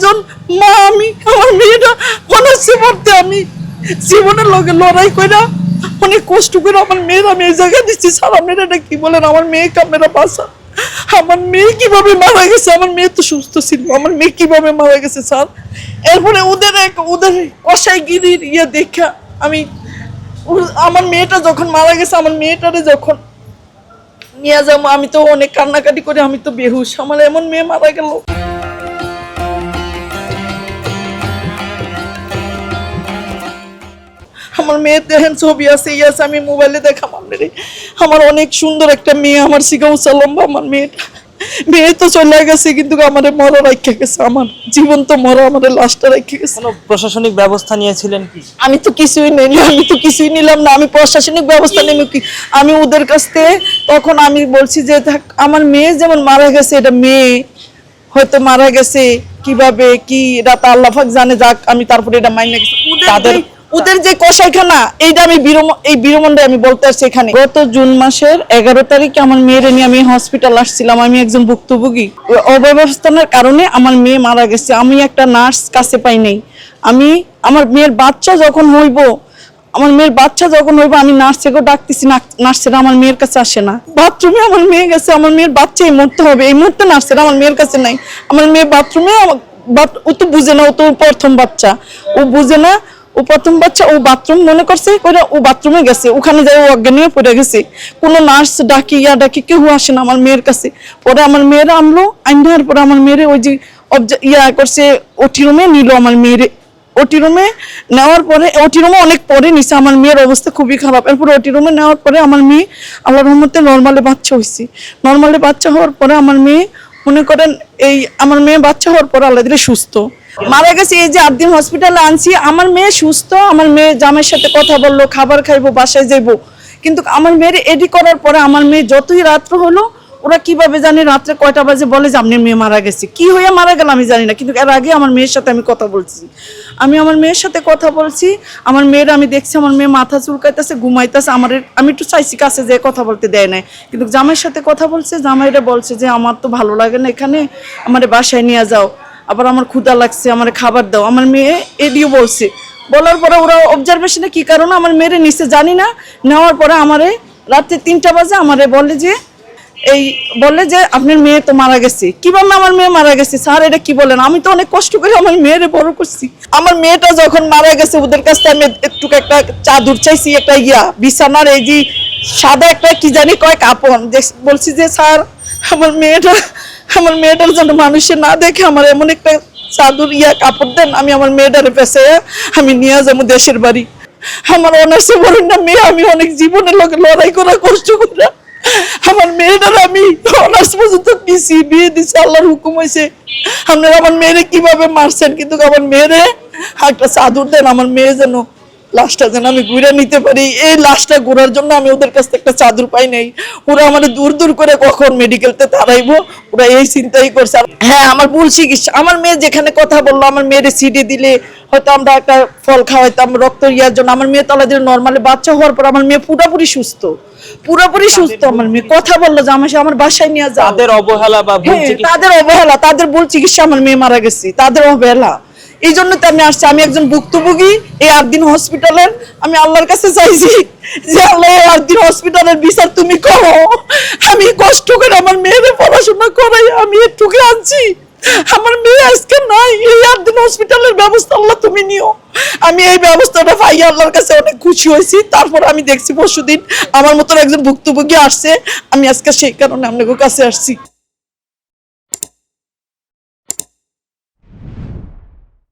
একজন মা, আমি আমার মেয়েটা অনার্সে পড়তে আমি জীবনের লগে লড়াই কইরা অনেক কষ্ট করে আমার মেয়ের আমি এই জায়গায় দিচ্ছি। স্যার আপনারা এটা কি বলেন? আমার মেয়েকে আপনারা বাঁচান। আমার মেয়ে কিভাবে মারা গেছে? আমার মেয়ে তো সুস্থ ছিল, আমার মেয়ে কিভাবে মারা গেছে স্যার? এরপরে ওদের কষাইগিরির দেখা আমি আমার মেয়েটা যখন মারা গেছে, আমার মেয়েটারে যখন নিয়ে যাবো, আমি তো অনেক কান্নাকাটি করে আমি তো বেহুশ। আমার এমন মেয়ে মারা গেল। আমার মেয়ের দেখেন ছবি আছে, আছে, আমি মোবাইলে দেখা মেরে। আমার অনেক সুন্দর একটা মেয়ে, আমার শিখা লম্বা। আমার মেয়ে তো চলে গেছে, কিন্তু আমার মরা রেখে গেছে। আমার জীবন তো মরা, আমার লাশটা রেখে গেছে। কোনো প্রশাসনিক ব্যবস্থা নিয়েছিলেন কি? আমি তো কিছুই নিলাম না। আমি প্রশাসনিক ব্যবস্থা নেব কি? আমি ওদের কাছ থেকে তখন আমি বলছি যে আমার মেয়ে যেমন মারা গেছে, এটা মেয়ে হয়তো মারা গেছে কিভাবে কি রাত আল্লাহ পাক জানে, যাক আমি তারপরে এটা মাইনে গেছি। ওদের যে কসাইখানা, এইটা আমি এই বীরমন্ডে আমি বলতে আসছি। এখানে গত জুন মাসের 11 তারিখে আমার মেয়ের নিয়ে আমি হসপিটাল আসছিলাম। আমি একজন ভুক্তভোগী, অব্যবস্থার কারণে আমার মেয়ে মারা গেছে। আমি একটা নার্স কাছে পাই নাই। আমি আমার মেয়ের বাচ্চা যখন হইব আমি নার্সেকেও ডাকতেছি, নার্সেরা আমার মেয়ের কাছে আসে না। বাথরুমে আমার মেয়ে গেছে, আমার মেয়ের বাচ্চা এই মুহূর্তে হবে, এই মুহূর্তে নার্সেরা আমার মেয়ের কাছে নাই। আমার মেয়ে বাথরুমে, ও তো বুঝে না, ও তো প্রথম বাচ্চা, ও বুঝে না, ও প্রথম বাচ্চা, ও বাথরুম মনে করছে ও বাথরুমে গেছে, ওখানে যাই ও অজ্ঞান হয়ে পড়ে গেছে। কোনো নার্স ডাকি কেউ আসে না আমার মেয়ের কাছে। পরে আমার মেয়েরা আনলো, আইনার পরে আমার মেয়েরে ওই যে করছে, ওটি রুমে নিল আমার মেয়েরে। ওটি রুমে নেওয়ার পরে, ওটি রুমে অনেক পরে নিছে, আমার মেয়ের অবস্থা খুবই খারাপ। এরপরে ওটি রুমে নেওয়ার পরে আমার মেয়ে আল্লাহর রহমতে নর্মালে বাচ্চা হয়েছে। নর্মালে বাচ্চা হওয়ার পরে আমার মেয়ে মনে করেন আমার মেয়ে বাচ্চা হওয়ার পরে আল্লাহ দিলে সুস্থ মারা গেছে। এই যে 8 দিন হসপিটালে আনছি, আমার মেয়ে সুস্থ। আমার মেয়ে জামাইয়ের সাথে কথা বললো, খাবার খাইবো, বাসায় যাইবো। কিন্তু আমার মেয়ের এডি করার পরে আমার মেয়ে যতই রাত্র হলো, ওরা কিভাবে জানি রাত্রে কয়টা বাজে বলে যে আপনার মেয়ে মারা গেছে। কি হয়ে মারা গেল আমি জানি না, কিন্তু এর আগে আমার মেয়ের সাথে আমি কথা বলছি। আমার মেয়ের সাথে কথা বলছি, আমার মেয়ের আমি দেখছি আমার মেয়ে মাথা চুলকাইতেছে, ঘুমাইতেছে। আমি একটু চাইছি কাছে যে কথা বলতে দেয় নাই, কিন্তু জামাইয়ের সাথে কথা বলছে। জামাইরা বলছে যে আমার তো ভালো লাগে না এখানে, আমার বাসায় নিয়ে যাও, আবার আমার ক্ষুধা লাগছে, আমার খাবার দাও। আমার মেয়ে এডিও বলছে। বলার পরে ওরা অবজারভেশনে কি কারণে আমার মেয়েরে নিচে জানি না, নেওয়ার পরে আমারে রাত্রে 3টা বাজে আমারে বলে যে আপনার মেয়ে তো মারা গেছে। কিভাবে আমার মেয়ে মারা গেছে স্যার, এটা কি বলেন? আমি তো অনেক কষ্ট করে আমার মেয়েরে বড় করছি। আমার মেয়েটা যখন মারা গেছে, ওদের কাছ থেকে আমি একটু একটা চাদর চাইছি, একটা বিছানার এই যে সাদা একটা কি জানি কয় কাপড়, বলছি যে স্যার আমার মেয়েটার জন্য মানুষে না দেখে আমার এমন একটা চাদর কাপড় দেন, আমি আমার মেয়েটারে পেছে আমি নিয়ে যাবো দেশের বাড়ি। আমার অনার্সে বলুন না মেয়ে, আমি অনেক জীবনের লোকে লড়াই করা, কষ্ট করা আমার মেয়েটার আমি অনার্স পর্যন্ত দিছি, বিয়ে দিছি, আল্লাহর হুকুম হয়েছে। আপনারা আমার মেয়েরে কিভাবে মারছেন, কিন্তু আমার মেয়েরে একটা চাদর দেন, আমার মেয়ে যেন লাশটা যেন আমি ঘুরে নিতে পারি। এই লাশটা ঘোরার জন্য আমি ওদের কাছ থেকে একটা চাদর পাই নাই। ওরা আমার দূর করে কখন মেডিকেলতে তাড়াইবো, ওরা এই চিন্তাই করছে। হ্যাঁ, আমার ভুল চিকিৎসা। আমার মেয়ে যেখানে কথা বললো, আমার মেয়েরে সিডি দিলে হয়তো আমরা একটা ফল খাওয়াইতাম রক্ত জন্য। আমার মেয়ে তলা দিলে নর্মালি বাচ্চা হওয়ার পর আমার মেয়ে পুরোপুরি সুস্থ। আমার মেয়ে কথা বললো যে আমার বাসায় নিয়ে যাও। তাদের অবহেলা বা তাদের ভুল চিকিৎসা আমার মেয়ে মারা গেছে, তাদের অবহেলা। এই জন্য তো আমি আসছি। আমি একজন ভুক্তভোগী। এই 8 দিন হসপিটালের আমি আল্লাহর কাছে চাইছি যে আল্লাহ 8 দিন হসপিটালের বিচার তুমি করো। আমি কষ্ট করে আমার মেয়েদের পড়াশোনা করাই আমি একটুকে আনছি, আমার মেয়ে আজকে নাই। এই 8 দিন হসপিটালের ব্যবস্থা আল্লাহ তুমি নিও। আমি এই ব্যবস্থাটা পাই আল্লাহর কাছে অনেক খুশি হয়েছি। তারপর আমি দেখছি পরশুদিন আমার মতন একজন ভুক্তভোগী আসছে, আমি আজকে সেই কারণে আপনাদের কাছে আসছি।